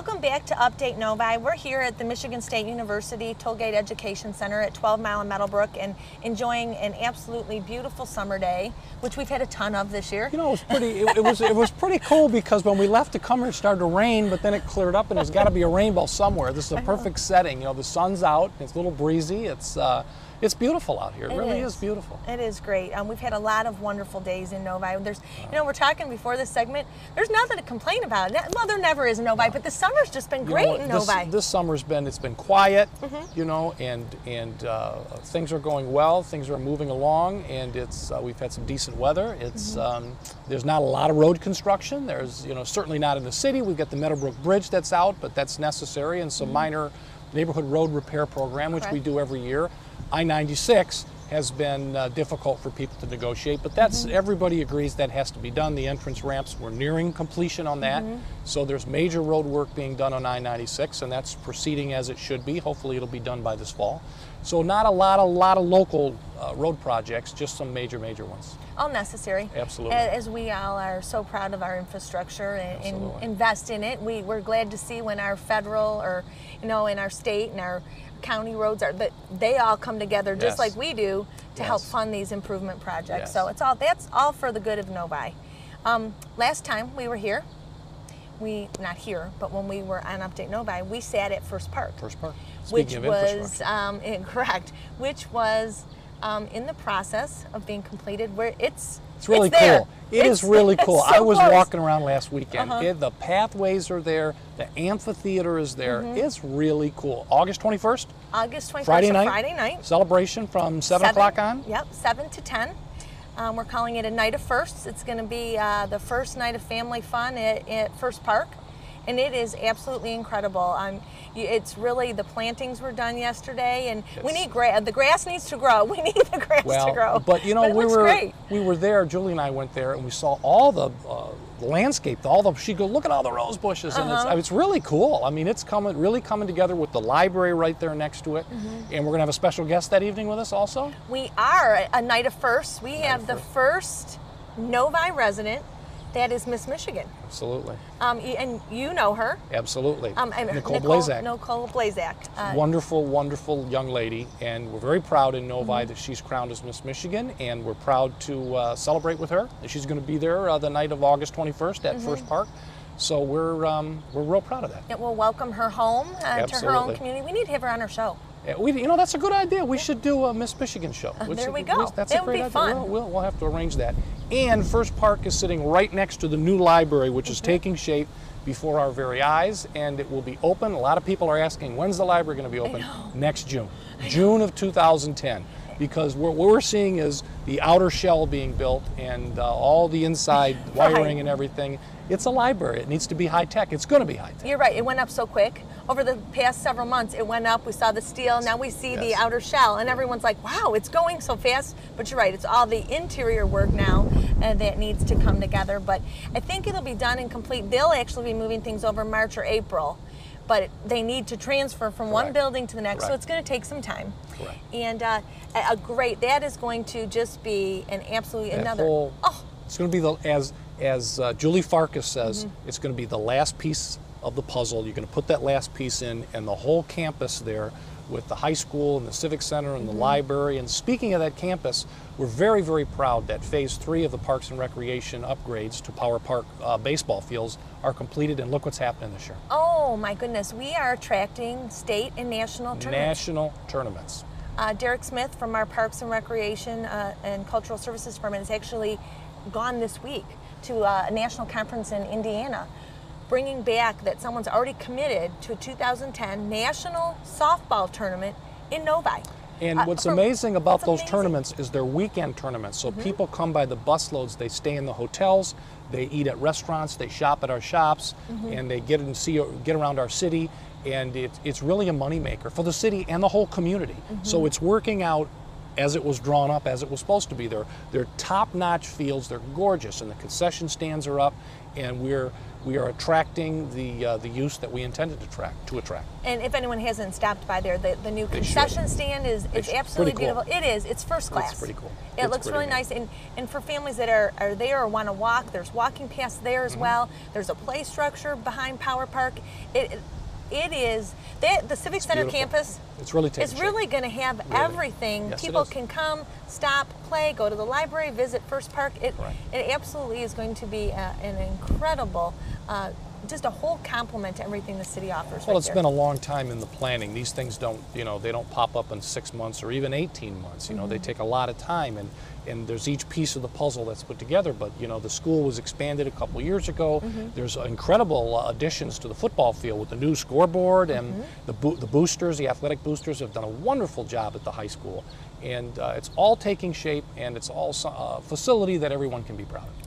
Welcome back to Update Novi. We're here at the Michigan State University Tollgate Education Center at 12 Mile in Meadowbrook and enjoying an absolutely beautiful summer day, which we've had a ton of this year. You know, it was pretty cool because when we left to come here, it started to rain, but then it cleared up, and there's got to be a rainbow somewhere. This is a perfect setting. You know, the sun's out, it's a little breezy. It's beautiful out here. It really is beautiful. It is great. We've had a lot of wonderful days in Novi. There's, you know, we're talking before this segment. There's nothing to complain about. Well, there never is in Novi, but the summer's just been great in Novi. This summer's been quiet, you know, and things are going well. Things are moving along, and we've had some decent weather. There's not a lot of road construction. There's, you know, certainly not in the city. We've got the Meadowbrook Bridge that's out, but that's necessary, and some minor neighborhood road repair program, which we do every year. I-96 has been difficult for people to negotiate, but that's everybody agrees that has to be done. The entrance ramps, we're nearing completion on that. So there's major road work being done on I-96, and that's proceeding as it should be. Hopefully it'll be done by this fall. So not a lot of local road projects, just some major ones. All necessary. Absolutely. As we all are so proud of our infrastructure and invest in it. We're glad to see when our federal or, you know, in our state and our county roads that they all come together just like we do to help fund these improvement projects. So that's all for the good of Novi. Last time we were here, not here, but when we were on Update Novi, we sat at First Park. First Park. Which was correct. Which was in the process of being completed. Where it's really cool. It is really cool. So I was close. walking around last weekend. The pathways are there. The amphitheater is there. It's really cool. August 21st. August 21st. Friday night. Friday night. Celebration from 7 o'clock on. Yep, 7 to 10. We're calling it a night of firsts. It's going to be the first night of family fun at First Park. And it is absolutely incredible. It's really, the plantings were done yesterday, and we need grass. The grass needs to grow. We need the grass to grow. But you know, great. we were there. Julie and I went there, and we saw all the landscape. She goes, look at all the rose bushes, and it's really cool. I mean, it's really coming together with the library right there next to it. And we're gonna have a special guest that evening with us also. We are a night of firsts. We have the first Novi resident. That is Miss Michigan. Absolutely. And you know her. Absolutely. Nicole Blazak. Wonderful, wonderful young lady, and we're very proud in Novi that she's crowned as Miss Michigan, and we're proud to celebrate with her. She's going to be there the night of August 21st at First Park. So we're real proud of that. It will welcome her home to her own community. We need to have her on our show. You know, that's a good idea. We should do a Miss Michigan show. There we go. That's a great idea. Fun. We'll have to arrange that. And First Park is sitting right next to the new library, which is taking shape before our very eyes, and it will be open. A lot of people are asking, when's the library going to be open? Next June. June of 2010. Because what we're seeing is the outer shell being built and all the inside wiring and everything. It's a library. It needs to be high-tech. It's going to be high-tech. You're right. It went up so quick. Over the past several months, it went up. We saw the steel. Now we see the outer shell. And everyone's like, wow, it's going so fast. But you're right. It's all the interior work now that needs to come together. But I think it'll be done and complete. They'll actually be moving things over March or April. But they need to transfer from one building to the next, so it's going to take some time. And that is going to just be an absolutely another. It's going to be as Julie Farkas says, it's going to be the last piece of the puzzle. You're going to put that last piece in, and the whole campus there with the high school and the civic center and the library. And speaking of that campus, we're very, very proud that Phase 3 of the Parks and Recreation upgrades to Power Park baseball fields are completed, and look what's happening this year. Oh my goodness, we are attracting state and national tournaments. Derek Smith from our Parks and Recreation and Cultural Services Department is actually gone this week to a national conference in Indiana, bringing back that someone's already committed to a 2010 national softball tournament in Novi. And what's amazing about those tournaments is they're weekend tournaments. So people come by the busloads, they stay in the hotels, they eat at restaurants, they shop at our shops, and they get around our city. And it's really a moneymaker for the city and the whole community. So it's working out as it was drawn up, as it was supposed to be. They're top-notch fields. They're gorgeous, and the concession stands are up, and we are attracting the use that we intended to attract. And if anyone hasn't stopped by there, the new concession stand is absolutely beautiful. Cool. It is. It's first class. It's pretty cool. It looks really nice. And for families that are there or want to walk, there's walking paths there as well. There's a play structure behind Power Park. It is the Civic Center campus. It's really taking It's really going to have everything. Yes, people can come, stop, play, go to the library, visit First Park. It absolutely is going to be an incredible, just a whole complement to everything the city offers. Well, it's been a long time in the planning. These things don't, they don't pop up in 6 months or even 18 months. They take a lot of time, and there's each piece of the puzzle that's put together. But the school was expanded a couple years ago. There's incredible additions to the football field with the new scoreboard and the boosters. The athletic boosters have done a wonderful job at the high school, and it's all taking shape, and it's all a facility that everyone can be proud of.